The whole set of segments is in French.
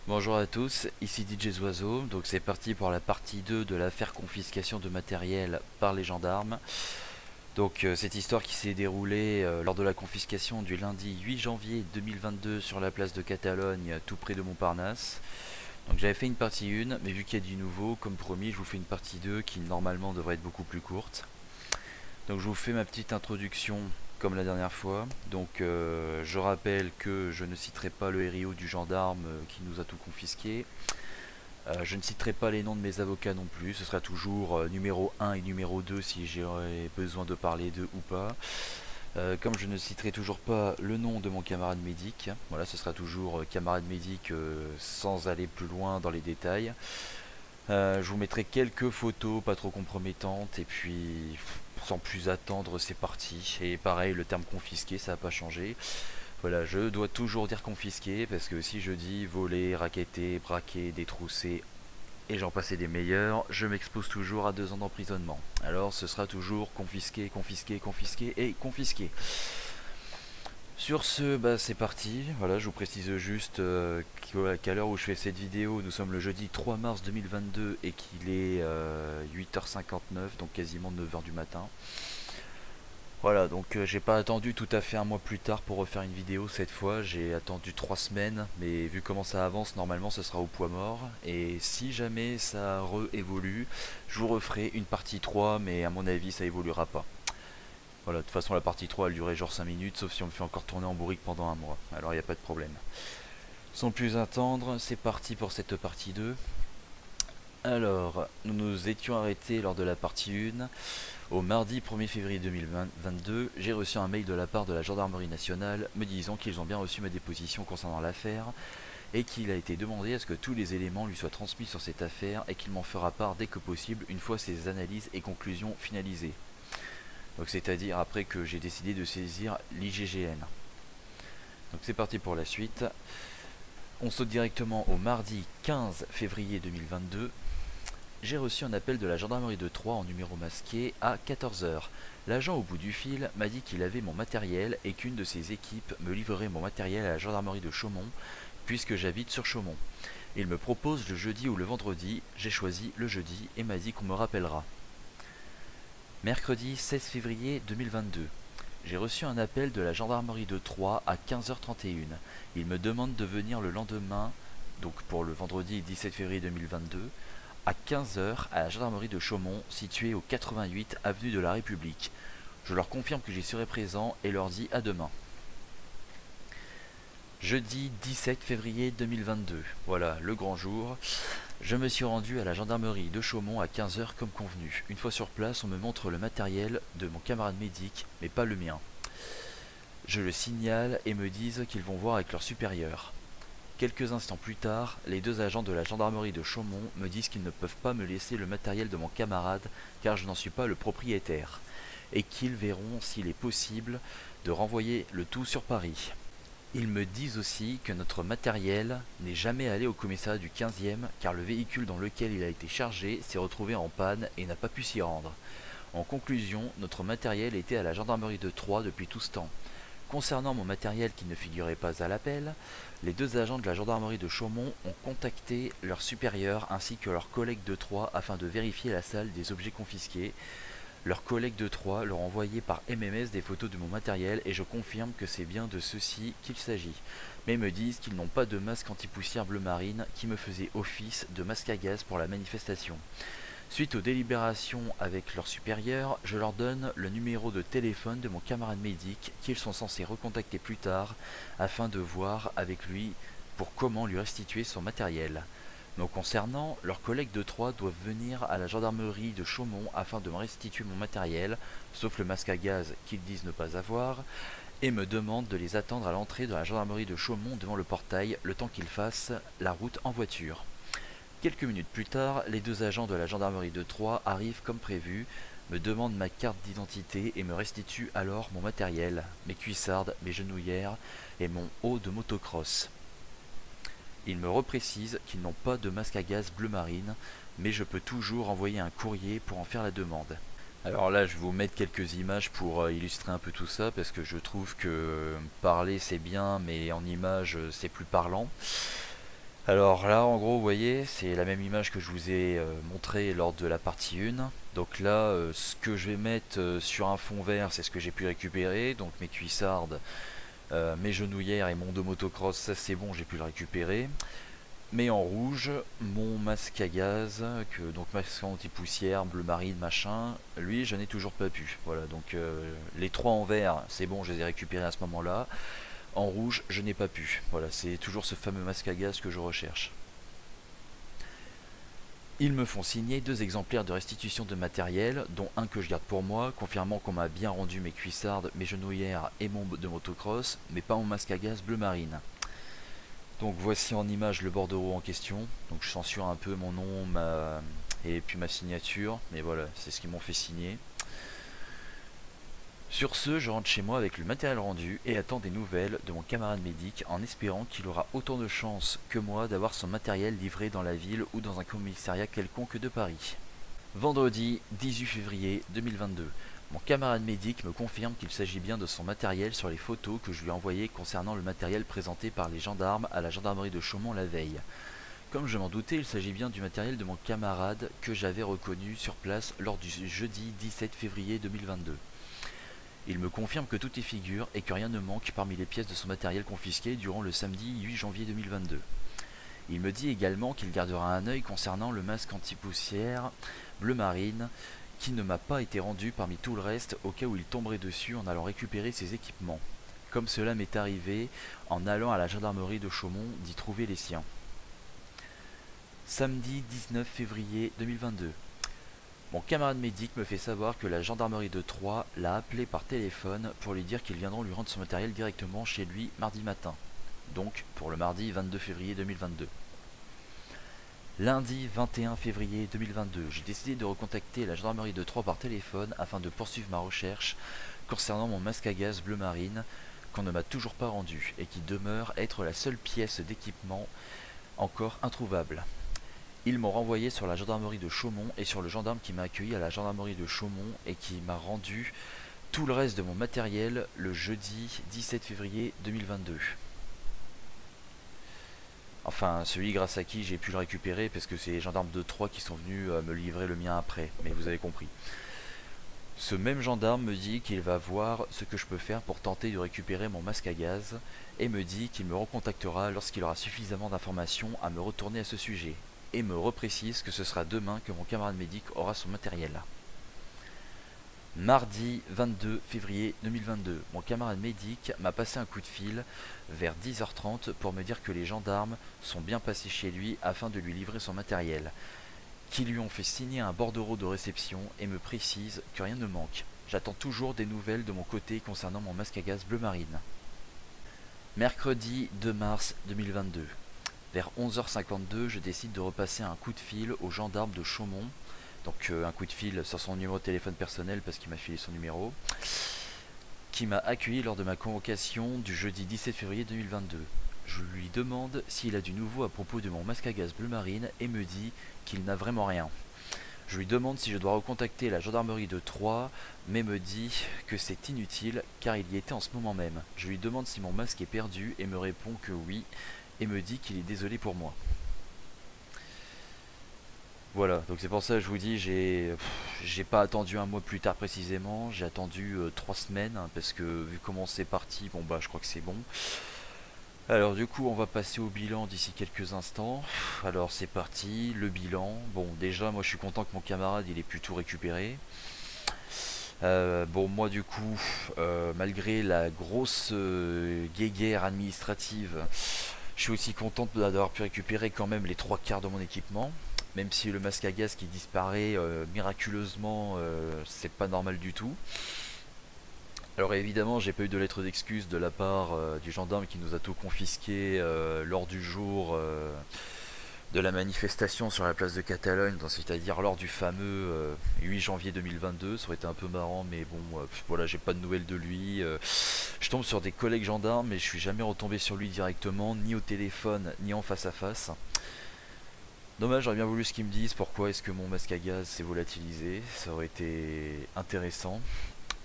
Bonjour à tous, ici DJ Oiseau, donc c'est parti pour la partie 2 de l'affaire confiscation de matériel par les gendarmes. Donc cette histoire qui s'est déroulée lors de la confiscation du lundi 8 janvier 2022 sur la place de Catalogne, tout près de Montparnasse. Donc j'avais fait une partie 1, mais vu qu'il y a du nouveau, comme promis, je vous fais une partie 2 qui normalement devrait être beaucoup plus courte. Donc je vous fais ma petite introduction comme la dernière fois. Donc je rappelle que je ne citerai pas le RIO du gendarme qui nous a tout confisqué. Je ne citerai pas les noms de mes avocats non plus, ce sera toujours numéro 1 et numéro 2 si j'aurais besoin de parler d'eux ou pas. Comme je ne citerai toujours pas le nom de mon camarade médic, voilà, ce sera toujours camarade médic sans aller plus loin dans les détails. Je vous mettrai quelques photos pas trop compromettantes et puis sans plus attendre c'est parti. Et pareil, le terme confisqué ça n'a pas changé. Voilà, je dois toujours dire confisqué parce que si je dis voler, raqueter, braquer, détrousser et j'en passais des meilleurs, je m'expose toujours à 2 ans d'emprisonnement. Alors ce sera toujours confisqué, confisqué, confisqué et confisqué. Sur ce, bah c'est parti. Voilà, je vous précise juste qu'à l'heure où je fais cette vidéo, nous sommes le jeudi 3 mars 2022 et qu'il est 8h59, donc quasiment 9h du matin. Voilà, donc j'ai pas attendu tout à fait un mois plus tard pour refaire une vidéo cette fois, j'ai attendu 3 semaines, mais vu comment ça avance, normalement ce sera au poids mort. Et si jamais ça re-évolue, je vous referai une partie 3, mais à mon avis ça évoluera pas. Voilà, de toute façon la partie 3 elle durait genre 5 minutes, sauf si on me fait encore tourner en bourrique pendant un mois, alors il n'y a pas de problème. Sans plus attendre, c'est parti pour cette partie 2. Alors, nous nous étions arrêtés lors de la partie 1. Au mardi 1er février 2022, j'ai reçu un mail de la part de la gendarmerie nationale me disant qu'ils ont bien reçu ma déposition concernant l'affaire et qu'il a été demandé à ce que tous les éléments lui soient transmis sur cette affaire et qu'il m'en fera part dès que possible une fois ses analyses et conclusions finalisées. Donc c'est-à-dire après que j'ai décidé de saisir l'IGGN. Donc c'est parti pour la suite. On saute directement au mardi 15 février 2022. J'ai reçu un appel de la gendarmerie de Troyes en numéro masqué à 14 h. L'agent au bout du fil m'a dit qu'il avait mon matériel et qu'une de ses équipes me livrerait mon matériel à la gendarmerie de Chaumont, puisque j'habite sur Chaumont. Il me propose le jeudi ou le vendredi, j'ai choisi le jeudi et m'a dit qu'on me rappellera. Mercredi 16 février 2022. J'ai reçu un appel de la gendarmerie de Troyes à 15h31. Il me demande de venir le lendemain, donc pour le vendredi 17 février 2022, à 15 h à la gendarmerie de Chaumont, située au 88 avenue de la République. Je leur confirme que j'y serai présent et leur dis à demain. Jeudi 17 février 2022, voilà le grand jour. Je me suis rendu à la gendarmerie de Chaumont à 15 h comme convenu. Une fois sur place, on me montre le matériel de mon camarade médic, mais pas le mien. Je le signale et me disent qu'ils vont voir avec leur supérieur. Quelques instants plus tard, les 2 agents de la gendarmerie de Chaumont me disent qu'ils ne peuvent pas me laisser le matériel de mon camarade car je n'en suis pas le propriétaire, et qu'ils verront s'il est possible de renvoyer le tout sur Paris. Ils me disent aussi que notre matériel n'est jamais allé au commissariat du 15e car le véhicule dans lequel il a été chargé s'est retrouvé en panne et n'a pas pu s'y rendre. En conclusion, notre matériel était à la gendarmerie de Troyes depuis tout ce temps. Concernant mon matériel qui ne figurait pas à l'appel, les 2 agents de la gendarmerie de Chaumont ont contacté leurs supérieurs ainsi que leurs collègues de Troyes afin de vérifier la salle des objets confisqués. Leurs collègues de Troyes leur ont envoyé par MMS des photos de mon matériel et je confirme que c'est bien de ceci qu'il s'agit. Mais me disent qu'ils n'ont pas de masque anti-poussière bleu marine qui me faisait office de masque à gaz pour la manifestation. Suite aux délibérations avec leurs supérieurs, je leur donne le numéro de téléphone de mon camarade médic qu'ils sont censés recontacter plus tard afin de voir avec lui pour comment lui restituer son matériel. Me concernant, leurs collègues de Troyes doivent venir à la gendarmerie de Chaumont afin de me restituer mon matériel, sauf le masque à gaz qu'ils disent ne pas avoir, et me demandent de les attendre à l'entrée de la gendarmerie de Chaumont devant le portail le temps qu'ils fassent la route en voiture. Quelques minutes plus tard, les 2 agents de la gendarmerie de Troyes arrivent comme prévu, me demandent ma carte d'identité et me restituent alors mon matériel, mes cuissardes, mes genouillères et mon haut de motocross. Ils me reprécisent qu'ils n'ont pas de masque à gaz bleu marine, mais je peux toujours envoyer un courrier pour en faire la demande. Alors là, je vais vous mettre quelques images pour illustrer un peu tout ça, parce que je trouve que parler c'est bien, mais en images c'est plus parlant. Alors là, en gros, vous voyez, c'est la même image que je vous ai montré lors de la partie 1. Donc là, ce que je vais mettre sur un fond vert, c'est ce que j'ai pu récupérer. Donc mes cuissardes, mes genouillères et mon dos motocross, ça c'est bon, j'ai pu le récupérer. Mais en rouge, mon masque à gaz, donc masque anti-poussière, bleu marine, machin, lui je n'ai toujours pas pu. Voilà, donc les trois en vert, c'est bon, je les ai récupérés à ce moment-là. En rouge, je n'ai pas pu. Voilà, c'est toujours ce fameux masque à gaz que je recherche. Ils me font signer 2 exemplaires de restitution de matériel, dont un que je garde pour moi, confirmant qu'on m'a bien rendu mes cuissardes, mes genouillères et mon de motocross, mais pas mon masque à gaz bleu marine. Donc voici en image le bordereau en question. Donc je censure un peu mon nom et puis ma signature, mais voilà, c'est ce qu'ils m'ont fait signer. Sur ce, je rentre chez moi avec le matériel rendu et attends des nouvelles de mon camarade médic en espérant qu'il aura autant de chance que moi d'avoir son matériel livré dans la ville ou dans un commissariat quelconque de Paris. Vendredi 18 février 2022. Mon camarade médic me confirme qu'il s'agit bien de son matériel sur les photos que je lui ai envoyées concernant le matériel présenté par les gendarmes à la gendarmerie de Chaumont la veille. Comme je m'en doutais, il s'agit bien du matériel de mon camarade que j'avais reconnu sur place lors du jeudi 17 février 2022. Il me confirme que tout y figure et que rien ne manque parmi les pièces de son matériel confisqué durant le samedi 8 janvier 2022. Il me dit également qu'il gardera un œil concernant le masque anti-poussière bleu marine qui ne m'a pas été rendu parmi tout le reste au cas où il tomberait dessus en allant récupérer ses équipements, comme cela m'est arrivé en allant à la gendarmerie de Chaumont d'y trouver les siens. Samedi 19 février 2022. Mon camarade médic me fait savoir que la gendarmerie de Troyes l'a appelé par téléphone pour lui dire qu'ils viendront lui rendre son matériel directement chez lui mardi matin, donc pour le mardi 22 février 2022. Lundi 21 février 2022, j'ai décidé de recontacter la gendarmerie de Troyes par téléphone afin de poursuivre ma recherche concernant mon masque à gaz bleu marine qu'on ne m'a toujours pas rendu et qui demeure être la seule pièce d'équipement encore introuvable. Ils m'ont renvoyé sur la gendarmerie de Chaumont et sur le gendarme qui m'a accueilli à la gendarmerie de Chaumont et qui m'a rendu tout le reste de mon matériel le jeudi 17 février 2022. Enfin, celui grâce à qui j'ai pu le récupérer parce que c'est les gendarmes de Troyes qui sont venus me livrer le mien après, mais vous avez compris. Ce même gendarme me dit qu'il va voir ce que je peux faire pour tenter de récupérer mon masque à gaz et me dit qu'il me recontactera lorsqu'il aura suffisamment d'informations à me retourner à ce sujet. Et me reprécise que ce sera demain que mon camarade médic aura son matériel. Mardi 22 février 2022, mon camarade médic m'a passé un coup de fil vers 10h30 pour me dire que les gendarmes sont bien passés chez lui afin de lui livrer son matériel, qu'ils lui ont fait signer un bordereau de réception et me précise que rien ne manque. J'attends toujours des nouvelles de mon côté concernant mon masque à gaz bleu marine. Mercredi 2 mars 2022. Vers 11h52, je décide de repasser un coup de fil au gendarme de Chaumont, donc un coup de fil sur son numéro de téléphone personnel parce qu'il m'a filé son numéro, qui m'a accueilli lors de ma convocation du jeudi 17 février 2022. Je lui demande s'il a du nouveau à propos de mon masque à gaz bleu marine et me dit qu'il n'a vraiment rien. Je lui demande si je dois recontacter la gendarmerie de Troyes, mais me dit que c'est inutile car il y était en ce moment même. Je lui demande si mon masque est perdu et me répond que oui, et me dit qu'il est désolé pour moi. Voilà, donc c'est pour ça que je vous dis, j'ai pas attendu un mois plus tard précisément, j'ai attendu 3 semaines, hein, parce que vu comment c'est parti, bon bah je crois que c'est bon. Alors du coup on va passer au bilan d'ici quelques instants. Alors c'est parti, le bilan. Bon déjà moi je suis content que mon camarade il ait pu tout récupérer. Bon moi du coup, malgré la grosse guéguerre administrative, je suis aussi content d'avoir pu récupérer quand même les 3 quarts de mon équipement. Même si le masque à gaz qui disparaît miraculeusement, c'est pas normal du tout. Alors évidemment, j'ai pas eu de lettre d'excuse de la part du gendarme qui nous a tout confisqué lors du jour de la manifestation sur la place de Catalogne, c'est-à-dire lors du fameux 8 janvier 2022. Ça aurait été un peu marrant, mais bon, voilà, j'ai pas de nouvelles de lui. Je tombe sur des collègues gendarmes, mais je suis jamais retombé sur lui directement, ni au téléphone, ni en face à face. Dommage, j'aurais bien voulu ce qu'ils me disent, pourquoi est-ce que mon masque à gaz s'est volatilisé, ça aurait été intéressant.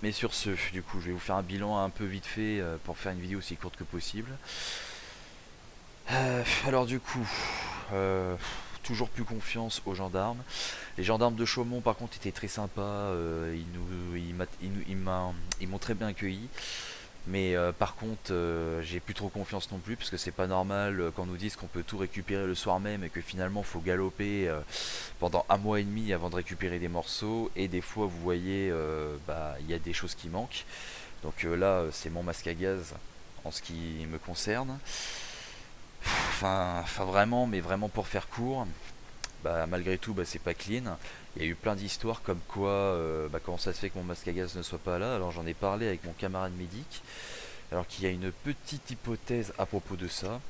Mais sur ce, du coup, je vais vous faire un bilan un peu vite fait pour faire une vidéo aussi courte que possible. Alors du coup, euh, toujours plus confiance aux gendarmes. Les gendarmes de Chaumont par contre étaient très sympas, ils m'ont très bien accueilli. Mais par contre, j'ai plus trop confiance non plus parce que c'est pas normal quand on nous disent qu'on peut tout récupérer le soir même et que finalement faut galoper pendant un mois et demi avant de récupérer des morceaux. Et des fois, vous voyez, bah il y a des choses qui manquent. Donc là, c'est mon masque à gaz en ce qui me concerne. Enfin vraiment, mais vraiment pour faire court, bah, malgré tout, bah, c'est pas clean. Il y a eu plein d'histoires comme quoi, bah, comment ça se fait que mon masque à gaz ne soit pas là. Alors j'en ai parlé avec mon camarade médic, alors qu'il y a une petite hypothèse à propos de ça.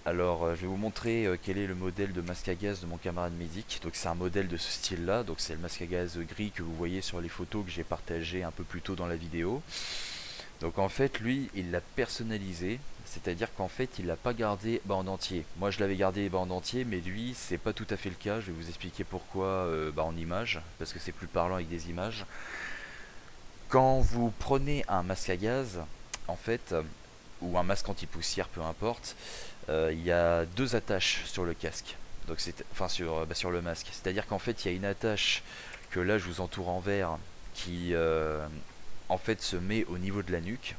Alors je vais vous montrer quel est le modèle de masque à gaz de mon camarade médic. Donc c'est un modèle de ce style là, donc c'est le masque à gaz gris que vous voyez sur les photos que j'ai partagées un peu plus tôt dans la vidéo. Donc en fait, lui, il l'a personnalisé, c'est-à-dire qu'en fait, il l'a pas gardé bah, en entier. Moi, je l'avais gardé bah, en entier, mais lui, c'est pas tout à fait le cas. Je vais vous expliquer pourquoi bah, en images, parce que c'est plus parlant avec des images. Quand vous prenez un masque à gaz, en fait, ou un masque anti-poussière, peu importe, il y a deux attaches sur le casque. Donc enfin sur le masque. C'est-à-dire qu'en fait, il y a une attache que là, je vous entoure en vert, qui en fait se met au niveau de la nuque.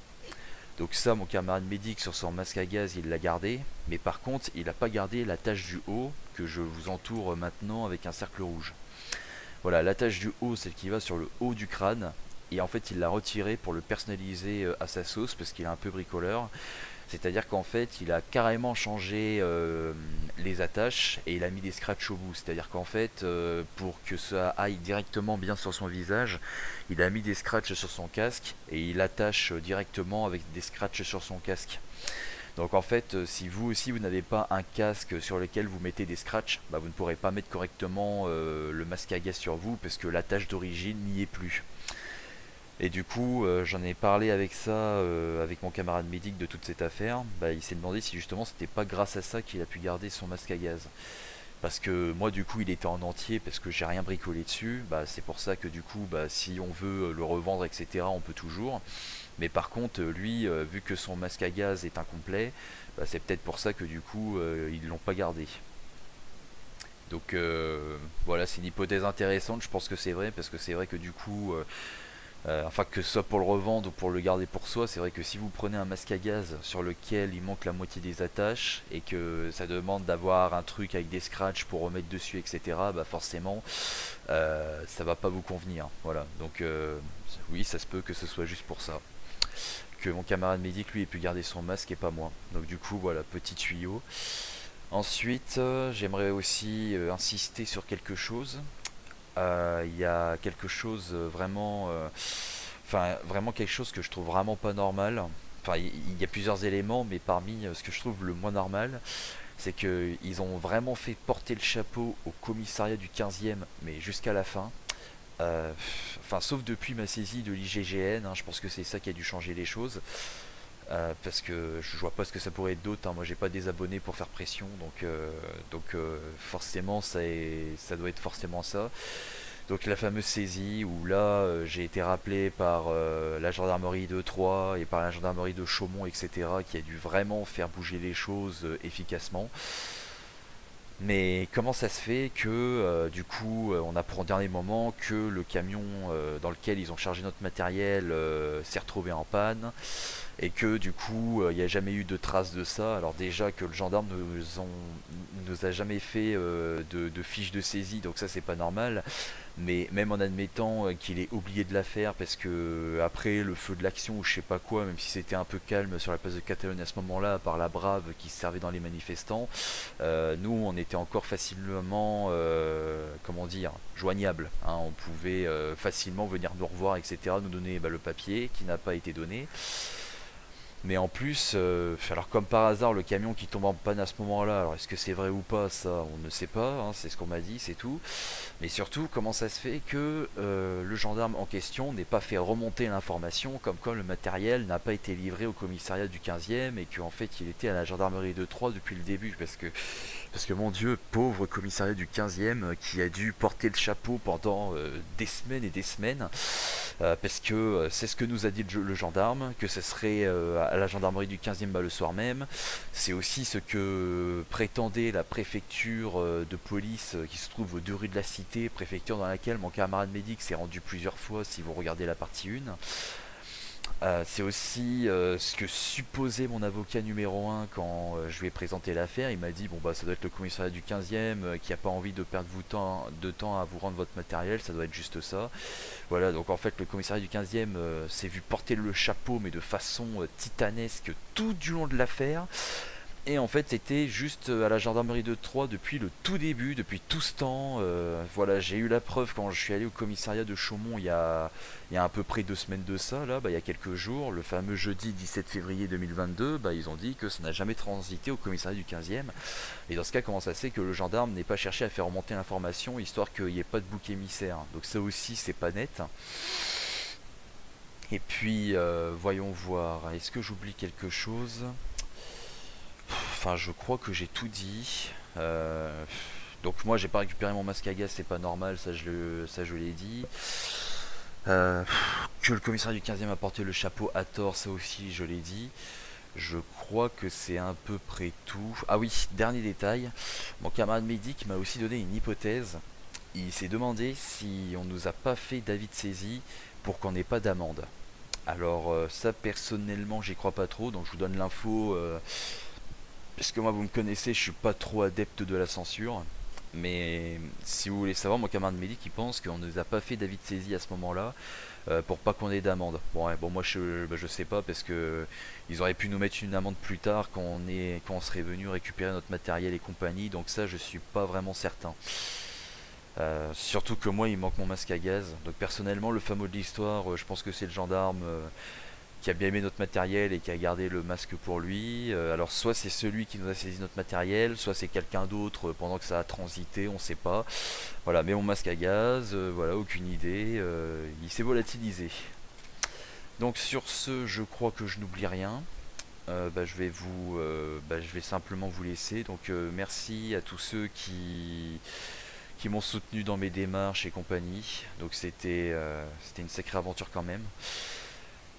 Donc ça, mon camarade médic sur son masque à gaz, il l'a gardé. Mais par contre, il n'a pas gardé la tache du haut que je vous entoure maintenant avec un cercle rouge. Voilà, la tache du haut, celle qui va sur le haut du crâne. Et en fait, il l'a retiré pour le personnaliser à sa sauce parce qu'il est un peu bricoleur. C'est-à-dire qu'en fait, il a carrément changé les attaches et il a mis des scratchs au bout. C'est-à-dire qu'en fait, pour que ça aille directement bien sur son visage, il a mis des scratchs sur son casque et il attache directement avec des scratchs sur son casque. Donc en fait, si vous aussi vous n'avez pas un casque sur lequel vous mettez des scratchs, bah, vous ne pourrez pas mettre correctement le masque à gaz sur vous parce que l'attache d'origine n'y est plus. Et du coup, j'en ai parlé avec ça, avec mon camarade médic de toute cette affaire. Bah, il s'est demandé si justement c'était pas grâce à ça qu'il a pu garder son masque à gaz. Parce que moi, du coup, il était en entier parce que j'ai rien bricolé dessus. Bah, c'est pour ça que du coup, bah, si on veut le revendre, etc., on peut toujours. Mais par contre, lui, vu que son masque à gaz est incomplet, bah, c'est peut-être pour ça que du coup, ils l'ont pas gardé. Donc voilà, c'est une hypothèse intéressante. Je pense que c'est vrai parce que c'est vrai que du coup. Enfin que ce soit pour le revendre ou pour le garder pour soi, c'est vrai que si vous prenez un masque à gaz sur lequel il manque la moitié des attaches et que ça demande d'avoir un truc avec des scratchs pour remettre dessus, etc., bah forcément ça va pas vous convenir. Voilà, donc oui, ça se peut que ce soit juste pour ça. Que mon camarade médic lui ait pu garder son masque et pas moi. Donc du coup voilà, petit tuyau. Ensuite, j'aimerais aussi insister sur quelque chose. Il y a quelque chose vraiment, enfin vraiment quelque chose que je trouve vraiment pas normal. Enfin, il y a plusieurs éléments, mais parmi ce que je trouve le moins normal, c'est qu'ils ont vraiment fait porter le chapeau au commissariat du 15e, mais jusqu'à la fin. Enfin, sauf depuis ma saisie de l'IGGN, hein, je pense que c'est ça qui a dû changer les choses. Parce que je vois pas ce que ça pourrait être d'autre, hein. Moi j'ai pas des abonnés pour faire pression, donc forcément ça doit être forcément ça. Donc la fameuse saisie où là j'ai été rappelé par la gendarmerie de Troyes et par la gendarmerie de Chaumont, etc., qui a dû vraiment faire bouger les choses efficacement. Mais comment ça se fait que du coup on apprend au dernier moment que le camion dans lequel ils ont chargé notre matériel s'est retrouvé en panne et que du coup il n'y a jamais eu de traces de ça. Alors déjà que le gendarme nous a jamais fait de fiche de saisie, donc ça c'est pas normal. Mais même en admettant qu'il ait oublié de la faire parce que après le feu de l'action ou je sais pas quoi, même si c'était un peu calme sur la place de Catalogne à ce moment-là, par la brave qui se servait dans les manifestants, nous on était encore facilement, comment dire, joignable, hein. On pouvait facilement venir nous revoir, etc., nous donner bah, le papier qui n'a pas été donné. Mais en plus, alors comme par hasard, le camion qui tombe en panne à ce moment-là, alors est-ce que c'est vrai ou pas, ça on ne sait pas, hein, c'est ce qu'on m'a dit, c'est tout. Mais surtout, comment ça se fait que le gendarme en question n'ait pas fait remonter l'information comme quoi le matériel n'a pas été livré au commissariat du 15e et qu'en fait il était à la gendarmerie de Troyes depuis le début, parce que Parce que mon Dieu, pauvre commissariat du 15e qui a dû porter le chapeau pendant des semaines et des semaines, parce que c'est ce que nous a dit le gendarme, que ce serait à la gendarmerie du 15e le soir même. C'est aussi ce que prétendait la préfecture de police qui se trouve aux 2 rues de la Cité, préfecture dans laquelle mon camarade médic s'est rendu plusieurs fois si vous regardez la partie 1. C'est aussi ce que supposait mon avocat numéro 1 quand je lui ai présenté l'affaire. Il m'a dit bon bah ça doit être le commissariat du 15e qui a pas envie de perdre de temps à vous rendre votre matériel, ça doit être juste ça. Voilà, donc en fait le commissariat du 15e s'est vu porter le chapeau mais de façon titanesque tout du long de l'affaire. Et en fait, c'était juste à la gendarmerie de Troyes depuis le tout début, depuis tout ce temps. Voilà, j'ai eu la preuve quand je suis allé au commissariat de Chaumont il y a à peu près 2 semaines de ça, là, bah, il y a quelques jours, le fameux jeudi 17 février 2022, bah, ils ont dit que ça n'a jamais transité au commissariat du 15e. Et dans ce cas, comment ça se fait que le gendarme n'ait pas cherché à faire remonter l'information, histoire qu'il n'y ait pas de bouc émissaire. Donc ça aussi, c'est pas net. Et puis, voyons voir, est-ce que j'oublie quelque chose? Enfin, je crois que j'ai tout dit. Donc moi, j'ai pas récupéré mon masque à gaz, c'est pas normal, ça je l'ai dit. Euh, que le commissariat du 15e a porté le chapeau à tort, ça aussi je l'ai dit. Je crois que c'est à peu près tout. Ah oui, dernier détail. Mon camarade médic m'a aussi donné une hypothèse. Il s'est demandé si on nous a pas fait d'avis de saisie pour qu'on n'ait pas d'amende. Alors ça personnellement j'y crois pas trop, donc je vous donne l'info. Parce que moi vous me connaissez, je suis pas trop adepte de la censure. Mais si vous voulez savoir, mon camarade médic il pense qu'on ne nous a pas fait d'avis de saisie à ce moment-là pour pas qu'on ait d'amende. Bon, ouais, bon moi je sais pas parce que ils auraient pu nous mettre une amende plus tard quand on serait venu récupérer notre matériel et compagnie. Donc ça je suis pas vraiment certain. Surtout que moi il manque mon masque à gaz. Donc personnellement le fameux de l'histoire, je pense que c'est le gendarme qui a bien aimé notre matériel et qui a gardé le masque pour lui. Alors soit c'est celui qui nous a saisi notre matériel, soit c'est quelqu'un d'autre pendant que ça a transité, on sait pas. Voilà, mais mon masque à gaz, voilà, aucune idée, il s'est volatilisé. Donc sur ce, je crois que je n'oublie rien. Je vais simplement vous laisser. Donc merci à tous ceux qui m'ont soutenu dans mes démarches et compagnie. Donc c'était une sacrée aventure quand même.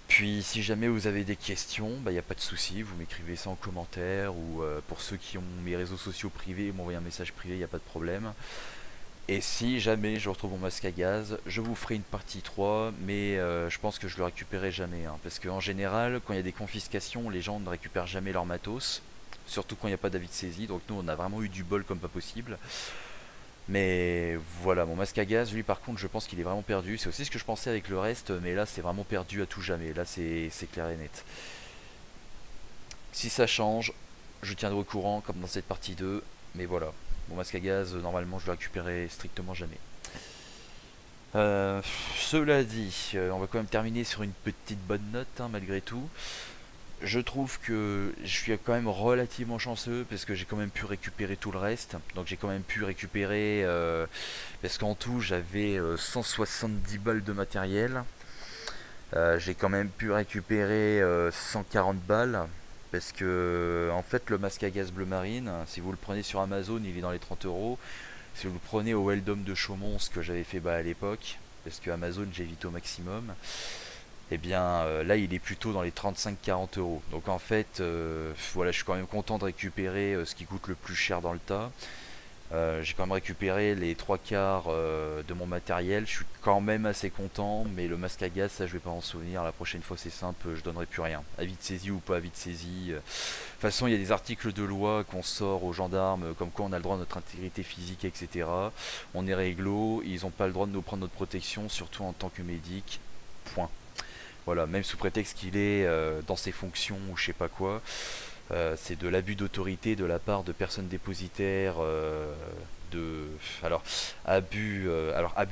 Puis si jamais vous avez des questions, il n'y a pas de souci, vous m'écrivez ça en commentaire ou pour ceux qui ont mes réseaux sociaux privés, m'envoyer un message privé, il n'y a pas de problème. Et si jamais je retrouve mon masque à gaz, je vous ferai une partie 3, mais je pense que je le récupérerai jamais. Hein, parce qu'en général, quand il y a des confiscations, les gens ne récupèrent jamais leur matos, surtout quand il n'y a pas d'avis de saisie, donc nous on a vraiment eu du bol comme pas possible. Mais voilà, mon masque à gaz, lui par contre, je pense qu'il est vraiment perdu. C'est aussi ce que je pensais avec le reste, mais là c'est vraiment perdu à tout jamais. Là c'est clair et net. Si ça change, je tiendrai au courant comme dans cette partie 2. Mais voilà, mon masque à gaz, normalement je le récupérerai strictement jamais. Cela dit, on va quand même terminer sur une petite bonne note hein, malgré tout. Je trouve que je suis quand même relativement chanceux parce que j'ai quand même pu récupérer tout le reste. Donc j'ai quand même pu récupérer, parce qu'en tout j'avais 170 balles de matériel. J'ai quand même pu récupérer 140 balles. Parce que en fait le masque à gaz bleu marine, si vous le prenez sur Amazon il est dans les 30 €. Si vous le prenez au Weldom de Chaumont, ce que j'avais fait à l'époque, parce que Amazon j'évite au maximum. Et bien là il est plutôt dans les 35-40 €. Donc en fait voilà, je suis quand même content de récupérer ce qui coûte le plus cher dans le tas. J'ai quand même récupéré les 3 quarts de mon matériel. Je suis quand même assez content, mais le masque à gaz ça je vais pas en souvenir. La prochaine fois c'est simple, je donnerai plus rien. Avis de saisie ou pas avis de saisie. De toute façon il y a des articles de loi qu'on sort aux gendarmes comme quoi on a le droit à notre intégrité physique, etc. On est réglo, ils n'ont pas le droit de nous prendre notre protection, surtout en tant que médic. Point. Voilà, même sous prétexte qu'il est dans ses fonctions ou je sais pas quoi. C'est de l'abus d'autorité de la part de personnes dépositaires, abus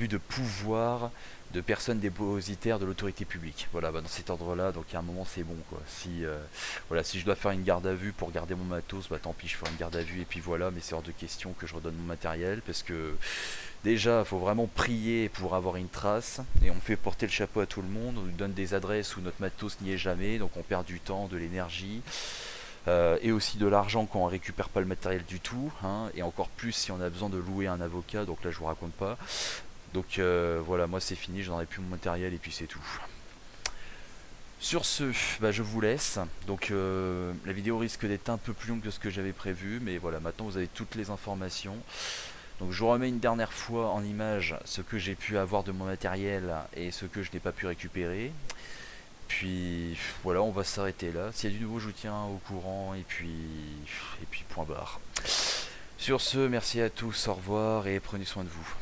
de pouvoir de personnes dépositaires de l'autorité publique. Voilà, bah, dans cet ordre-là, donc à un moment c'est bon quoi. Si je dois faire une garde à vue pour garder mon matos, bah tant pis, je ferai une garde à vue et puis voilà, mais c'est hors de question que je redonne mon matériel parce que déjà, il faut vraiment prier pour avoir une trace et on fait porter le chapeau à tout le monde, on nous donne des adresses où notre matos n'y est jamais, donc on perd du temps, de l'énergie. et aussi de l'argent quand on récupère pas le matériel du tout, hein, et encore plus si on a besoin de louer un avocat, donc là je vous raconte pas. Donc voilà, moi c'est fini, j'en ai plus mon matériel et puis c'est tout. Sur ce, bah, je vous laisse. Donc la vidéo risque d'être un peu plus longue que ce que j'avais prévu, mais voilà, maintenant vous avez toutes les informations. Donc je vous remets une dernière fois en image ce que j'ai pu avoir de mon matériel et ce que je n'ai pas pu récupérer. Puis voilà, on va s'arrêter là. S'il y a du nouveau, je vous tiens au courant et puis point barre. Sur ce, merci à tous, au revoir et prenez soin de vous.